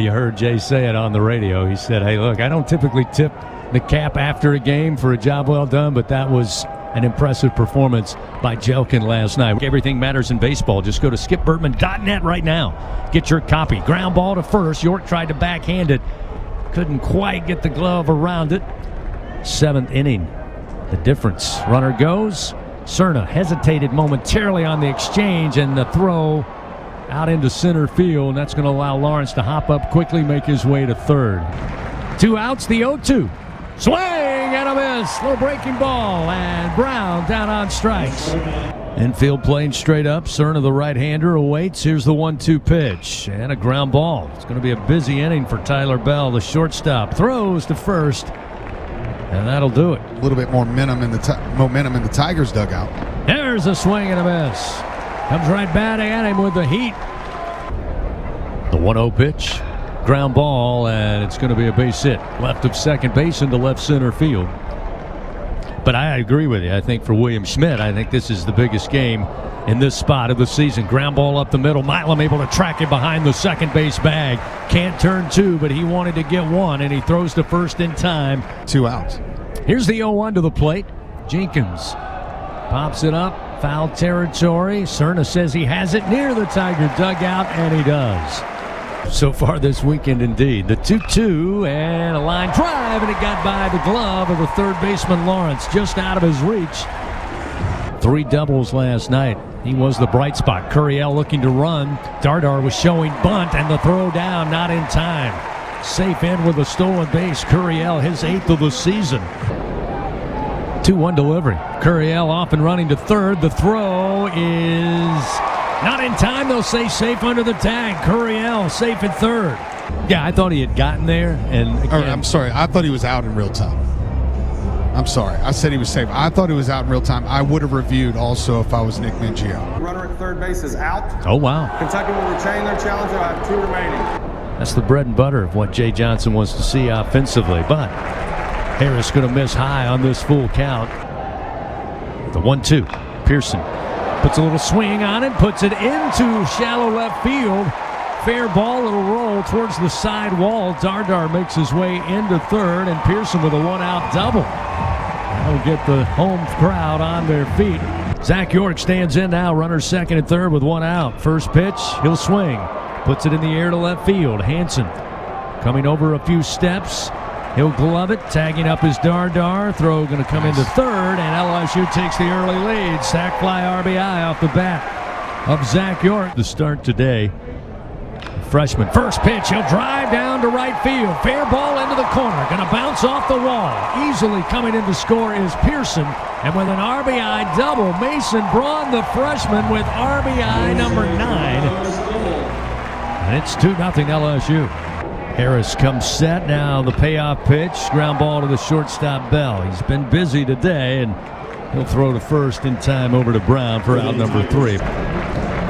You heard Jay say it on the radio. He said, hey, look, I don't typically tip the cap after a game for a job well done, but that was an impressive performance by Jelkin last night. Everything matters in baseball. Just go to skipbertman.net right now. Get your copy. Ground ball to first. York tried to backhand it. Couldn't quite get the glove around it. 7th inning. The difference. Runner goes. Cerna hesitated momentarily on the exchange, and the throw out into center field, and that's going to allow Lawrence to hop up quickly, make his way to third. 2 outs, the 0-2. Swing and a miss. Little breaking ball, and Brown down on strikes. Infield playing straight up. Cerna, the right-hander, awaits. Here's the 1-2 pitch, and a ground ball. It's going to be a busy inning for Tyler Bell, the shortstop. Throws to first, and that'll do it. A little bit more momentum in the Tigers dugout. There's a swing and a miss. Comes right back at him with the heat. The 1-0 pitch. Ground ball, and it's going to be a base hit. Left of second base into left center field. But I agree with you. I think for William Schmidt, I think this is the biggest game in this spot of the season. Ground ball up the middle. Milam able to track it behind the second base bag. Can't turn 2, but he wanted to get 1, and he throws to first in time. 2 outs. Here's the 0-1 to the plate. Jenkins pops it up. Foul territory. Cerna says he has it near the Tiger dugout, and he does. So far this weekend, indeed. The 2-2 and a line drive, and it got by the glove of the third baseman Lawrence, just out of his reach. 3 doubles last night. He was the bright spot. Curiel looking to run. Dardar was showing bunt, and the throw down not in time. Safe in with a stolen base. Curiel, his 8th of the season. 2-1 delivery. Curiel off and running to third. The throw is not in time. They'll say safe under the tag. Curiel safe at third. Yeah, I thought he had gotten there. And again, I'm sorry. I thought he was out in real time. I'm sorry. I said he was safe. I thought he was out in real time. I would have reviewed also if I was Nick Mangio. Runner at third base is out. Oh, wow. Kentucky will retain their challenge. They'll have 2 remaining. That's the bread and butter of what Jay Johnson wants to see offensively. But Harris going to miss high on this full count. The 1-2. Pearson puts a little swing on it, puts it into shallow left field. Fair ball, it'll roll towards the side wall. Dardar makes his way into third, and Pearson with a 1-out double. That'll get the home crowd on their feet. Zach York stands in now, runners second and third with 1 out. First pitch, he'll swing. Puts it in the air to left field. Hansen coming over a few steps. He'll glove it, tagging up his Dardar. Throw going to come into third, and LSU takes the early lead. Sack fly RBI off the bat of Zach York. The start today. Freshman. First pitch, he'll drive down to right field. Fair ball into the corner. Going to bounce off the wall. Easily coming in to score is Pearson. And with an RBI double, Mason Braun, the freshman, with RBI number 9. And it's 2-0 LSU. Harris comes set now. The payoff pitch. Ground ball to the shortstop Bell. He's been busy today, and he'll throw to first in time over to Brown for out number 3.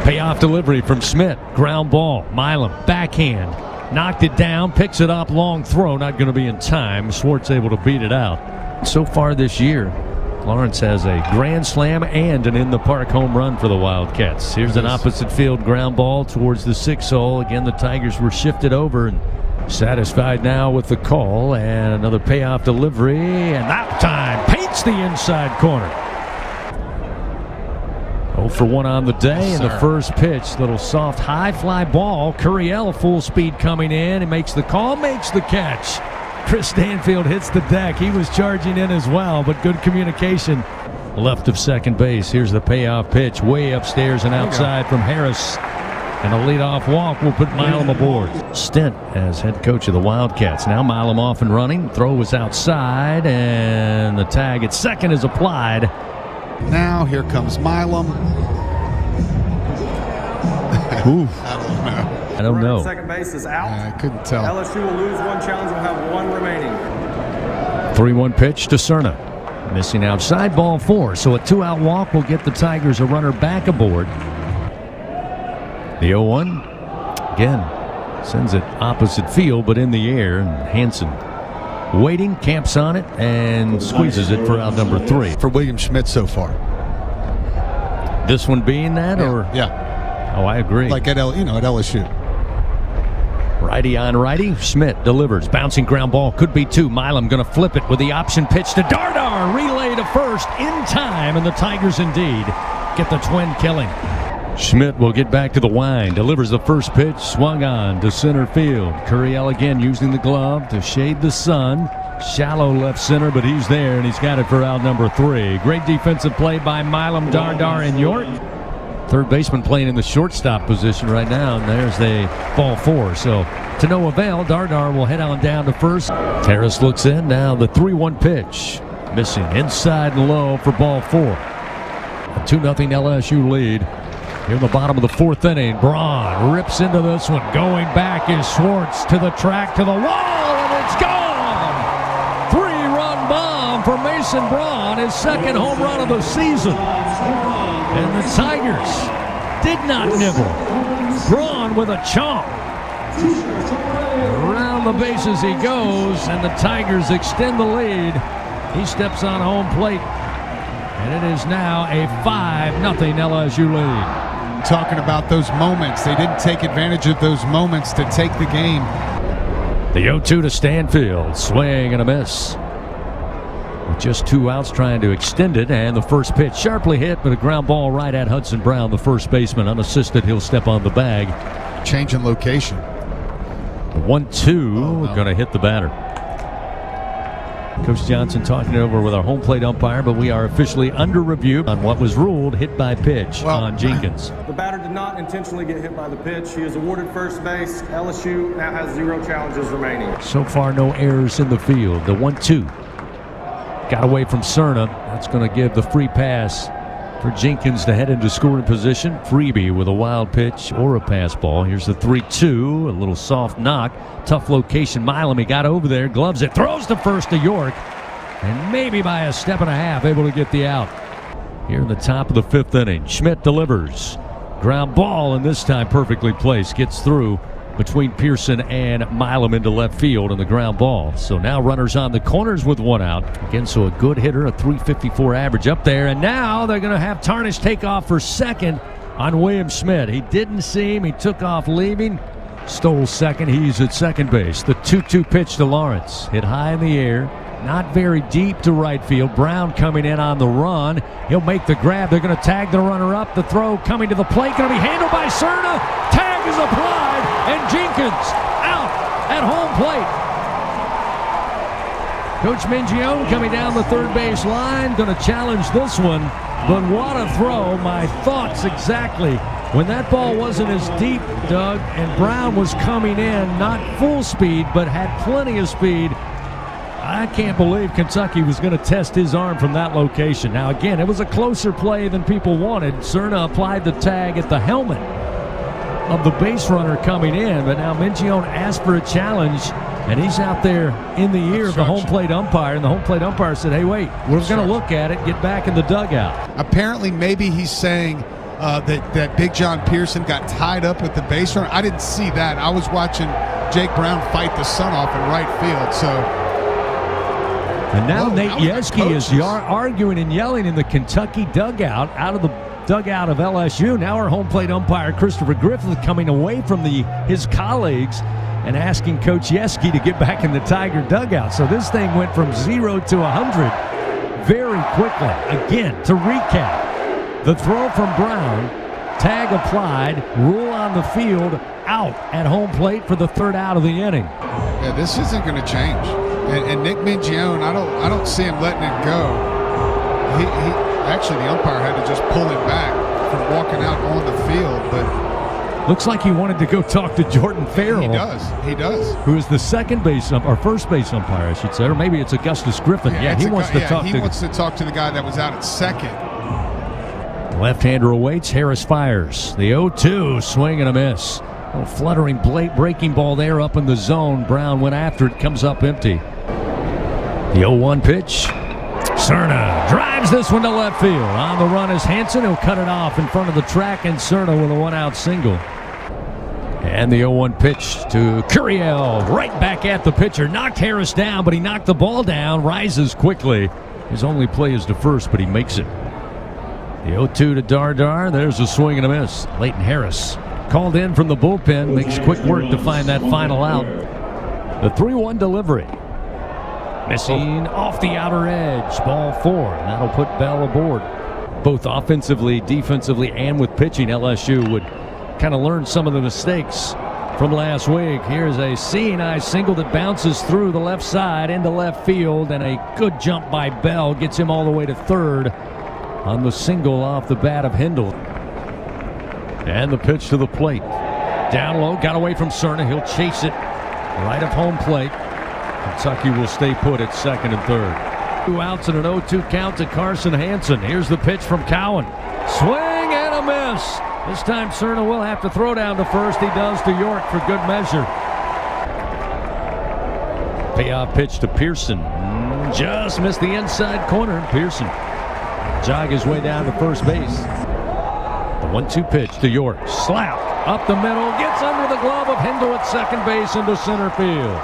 Payoff delivery from Schmidt. Ground ball. Milam, backhand. Knocked it down. Picks it up. Long throw. Not going to be in time. Schwartz able to beat it out. So far this year, Lawrence has a grand slam and an in-the-park home run for the Wildcats. Here's an opposite field ground ball towards the 6 hole. Again, the Tigers were shifted over and satisfied now with the call. And another payoff delivery. And that time paints the inside corner. 0 for 1 on the day, and the first pitch, little soft high fly ball. Curiel full speed coming in. He makes the call, makes the catch. Chris Stanfield hits the deck. He was charging in as well, but good communication. Left of second base. Here's the payoff pitch, way upstairs and outside from Harris. And a leadoff walk will put Milam aboard. Stint as head coach of the Wildcats. Now Milam off and running. Throw was outside, and the tag at second is applied. Now here comes Milam. I don't know. Second base is out. I couldn't tell. LSU will lose 1 challenge and will have 1 remaining. 3-1 pitch to Cerna. Missing outside, ball 4. So a 2-out walk will get the Tigers a runner back aboard. The 0-1 again sends it opposite field, but in the air. And Hansen waiting, camps on it, and squeezes it for out number 3. For William Schmidt so far. This one being that, or yeah. Oh, I agree. Like at LSU. Right. Righty on righty. Schmidt delivers. Bouncing ground ball. Could be two. Milam going to flip it with the option pitch to Dardar. Relay to first in time. And the Tigers indeed get the twin killing. Schmidt will get back to the wind. Delivers the first pitch. Swung on to center field. Curiel again using the glove to shade the sun. Shallow left center, but he's there, and he's got it for out number 3. Great defensive play by Milam, Dardar, and York. Third baseman playing in the shortstop position right now, and there's the ball 4. So to no avail, Dardar will head on down to first. Harris looks in. Now the 3-1 pitch. Missing inside and low for ball 4. A 2-0 LSU lead. Here in the bottom of the 4th inning, Braun rips into this one. Going back is Schwartz to the track, to the wall, and it's gone! 3-run bomb for Mason Braun, his second home run of the season. And the Tigers did not nibble. Braun with a chomp. Around the bases he goes, and the Tigers extend the lead. He steps on home plate, and it is now a 5-0 LSU lead. Talking about those moments. They didn't take advantage of those moments to take the game. The 0-2 to Stanfield. Swing and a miss. With just 2 outs trying to extend it, and the first pitch sharply hit, but a ground ball right at Hudson Brown, the first baseman. Unassisted, he'll step on the bag. Change in location. The 1-2 going to hit the batter. Coach Johnson talking it over with our home plate umpire, but we are officially under review on what was ruled hit by pitch on Jenkins. The batter did not intentionally get hit by the pitch. He is awarded first base. LSU now has 0 challenges remaining. So far, no errors in the field. The 1-2 got away from Cerna. That's going to give the free pass for Jenkins to head into scoring position. Freebie with a wild pitch or a pass ball. Here's the 3-2, a little soft knock. Tough location. Milam, he got over there, gloves it, throws to first to York, and maybe by a step and a half able to get the out. Here in the top of the 5th inning, Schmidt delivers. Ground ball, and this time perfectly placed. Gets through between Pearson and Milam into left field and the ground ball. So now runners on the corners with 1 out. Again, so a good hitter, a .354 average up there. And now they're going to have Tarnish take off for second on William Schmidt. He didn't see him. He took off leaving. Stole second. He's at second base. The 2-2 pitch to Lawrence. Hit high in the air. Not very deep to right field. Brown coming in on the run. He'll make the grab. They're going to tag the runner up. The throw coming to the plate. Going to be handled by Cerna. Tag is applied. And Jenkins out at home plate. Coach Mingione coming down the third base line. Going to challenge this one. But what a throw. My thoughts exactly. When that ball wasn't as deep, Doug, and Brown was coming in, not full speed, but had plenty of speed, I can't believe Kentucky was going to test his arm from that location. Now, again, it was a closer play than people wanted. Cerna applied the tag at the helmet of the base runner coming in, but now Mingione asked for a challenge, and he's out there in the ear of the home plate umpire, and the home plate umpire said, hey, wait, we're going to look at it, get back in the dugout. Apparently, maybe he's saying that Big John Pearson got tied up with the base runner. I didn't see that. I was watching Jake Brown fight the sun off in right field, so... And now Nate Yeske is arguing and yelling in the Kentucky dugout, out of the dugout of LSU. Now our home plate umpire, Christopher Griffith, coming away from his colleagues and asking Coach Yeske to get back in the Tiger dugout. So this thing went from 0 to 100 very quickly. Again, to recap, the throw from Brown, tag applied, rule on the field, out at home plate for the 3rd out of the inning. Yeah, this isn't going to change. And Nick Mingione, I don't see him letting it go. He actually, the umpire had to just pull him back from walking out on the field. But looks like he wanted to go talk to Jordan Farrell. He does. Who is the second base or first base umpire, I should say, or maybe it's Augustus Griffin. He wants to talk to the guy that was out at second. Left-hander awaits. Harris fires. The 0-2, swing and a miss. A little fluttering breaking ball there up in the zone. Brown went after it, comes up empty. The 0-1 pitch. Cerna drives this one to left field. On the run is Hansen. He'll cut it off in front of the track, and Cerna with a 1-out single. And the 0-1 pitch to Curiel. Right back at the pitcher. Knocked Harris down, but he knocked the ball down. Rises quickly. His only play is to first, but he makes it. The 0-2 to Dardar. There's a swing and a miss. Leighton Harris called in from the bullpen. Makes quick work to find that final out. The 3-1 delivery. Missing off the outer edge. Ball 4. And that'll put Bell aboard. Both offensively, defensively, and with pitching, LSU would kind of learn some of the mistakes from last week. Here's a seeing eye single that bounces through the left side into left field, and a good jump by Bell gets him all the way to third on the single off the bat of Hindle. And the pitch to the plate. Down low, got away from Cerna. He'll chase it right of home plate. Kentucky will stay put at second and third. 2 outs and an 0-2 count to Carson Hansen. Here's the pitch from Cowan. Swing and a miss. This time Cerna will have to throw down to first. He does to York for good measure. Payoff pitch to Pearson. Just missed the inside corner. Pearson jog his way down to first base. The 1-2 pitch to York. Slap up the middle. Gets under the glove of Hindle at second base into center field.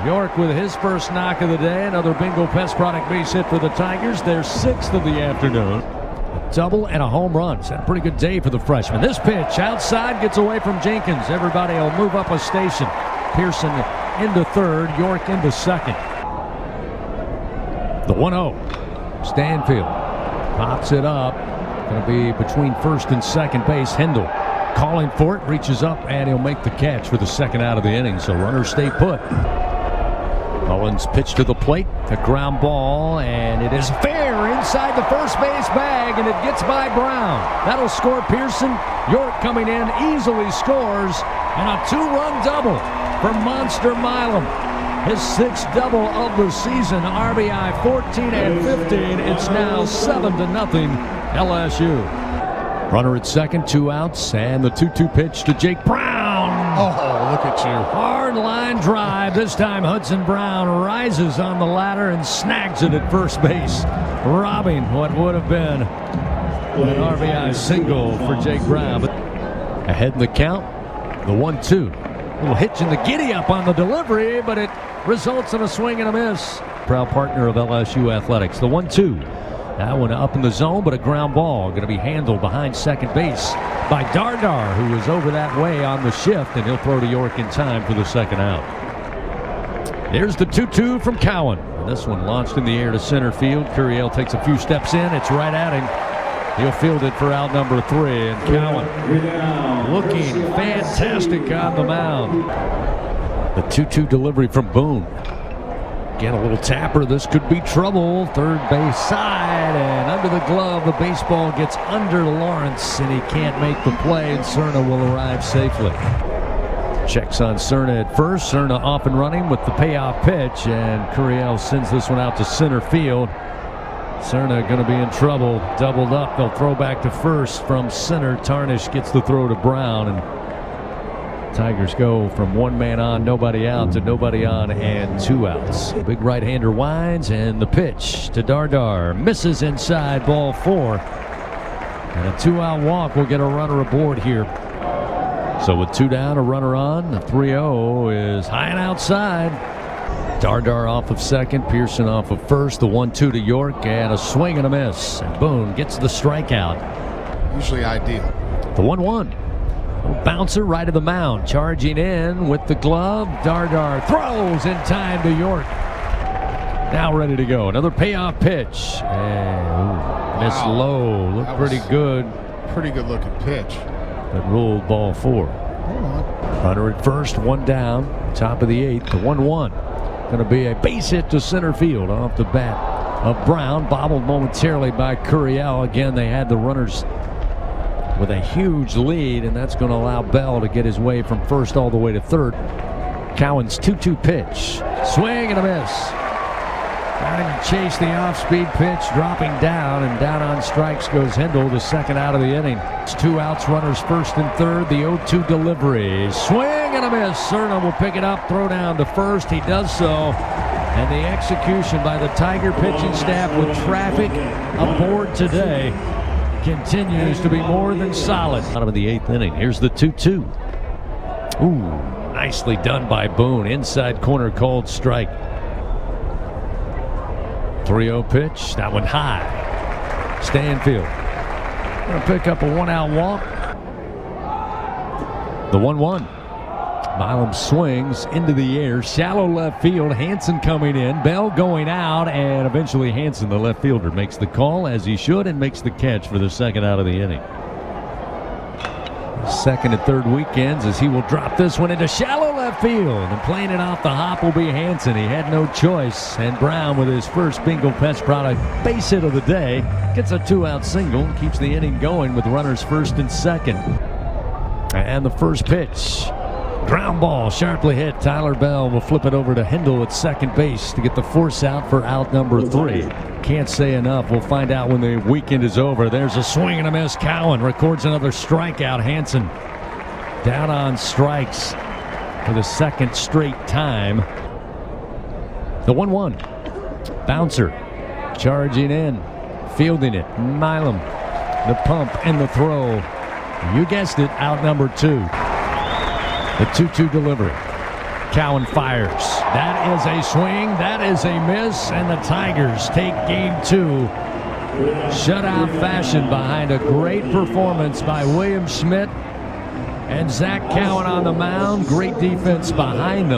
York with his first knock of the day. Another bingo pest product base hit for the Tigers. Their 6th of the afternoon. A double and a home run. It's had a pretty good day for the freshman. This pitch outside gets away from Jenkins. Everybody will move up a station. Pearson into third. York into second. The 1-0. Stanfield pops it up. Going to be between first and second base. Hindle calling for it. Reaches up and he'll make the catch for the second out of the inning. So runners stay put. Mullins pitch to the plate, a ground ball, and it is fair inside the first base bag, and it gets by Brown. That'll score Pearson. York coming in easily scores, and a 2-run double for Monster Milam. His 6th double of the season, RBI 14 and 15. It's now 7-0 LSU. Runner at second, 2 outs, and the 2-2 pitch to Jake Brown. Oh, look at you. Hard line drive. This time Hudson Brown rises on the ladder and snags it at first base, robbing what would have been an RBI single for Jake Brown. But ahead in the count, the 1-2. Little hitch in the giddy-up on the delivery, but it results in a swing and a miss. Proud partner of LSU Athletics. The 1-2. That one up in the zone, but a ground ball. Going to be handled behind second base by Dardar, who is over that way on the shift, and he'll throw to York in time for the second out. There's the 2-2 from Cowan. And this one launched in the air to center field. Curiel takes a few steps in. It's right at him. He'll field it for out number 3. And Cowan looking fantastic on the mound. The 2-2 delivery from Boone. Again, a little tapper. This could be trouble. Third base side, and under the glove, the baseball gets under Lawrence, and he can't make the play, and Cerna will arrive safely. Checks on Cerna at first. Cerna off and running with the payoff pitch, and Curiel sends this one out to center field. Cerna going to be in trouble. Doubled up. They'll throw back to first from center. Tarnish gets the throw to Brown, and Tigers go from 1 man on, nobody out, to nobody on and 2 outs. Big right-hander winds, and the pitch to Dardar misses inside, ball 4. And a 2-out walk will get a runner aboard here. So with 2 down, a runner on, the 3-0 is high and outside. Dardar off of second, Pearson off of first, the 1-2 to York, and a swing and a miss. And Boone gets the strikeout. Usually ideal. The 1-1. Bouncer right of the mound, charging in with the glove. Dardar throws in time to York. Now ready to go. Another payoff pitch. And missed low. Looked pretty good. Pretty good looking pitch. But ruled ball 4. Runner at first, 1 down. Top of the 8th, the 1-1. Going to be a base hit to center field off the bat of Brown. Bobbled momentarily by Curiel. Again, they had the runners with a huge lead, and that's going to allow Bell to get his way from first all the way to third. Cowan's 2-2 pitch. Swing and a miss. Trying to chase the off-speed pitch, dropping down, and down on strikes goes Hindle, the second out of the inning. It's 2 outs, runners first and third. The 0-2 delivery. Swing and a miss. Cerna will pick it up, throw down to first. He does so. And the execution by the Tiger pitching staff with traffic aboard today continues to be more than solid. Bottom of the 8th inning. Here's the 2-2. Ooh, nicely done by Boone. Inside corner called strike. 3-0 pitch. That one high. Stanfield going to pick up a 1-out walk. The 1-1. Milam swings into the air, shallow left field. Hansen coming in, Bell going out, and eventually Hansen, the left fielder, makes the call as he should and makes the catch for the second out of the inning. Second and third weekends as he will drop this one into shallow left field, and playing it off the hop will be Hansen. He had no choice, and Brown with his first Bingo Pets product base hit of the day gets a 2-out single and keeps the inning going with runners first and second. And the first pitch, ground ball, sharply hit. Tyler Bell will flip it over to Hindle at second base to get the force out for out number 3. Can't say enough. We'll find out when the weekend is over. There's a swing and a miss. Cowan records another strikeout. Hansen down on strikes for the second straight time. The 1-1. Bouncer charging in, fielding it. Milam, the pump and the throw. You guessed it, out number 2. The 2-2 delivery. Cowan fires. That is a swing. That is a miss. And the Tigers take game 2. Shutout fashion behind a great performance by William Schmidt and Zach Cowan on the mound. Great defense behind them.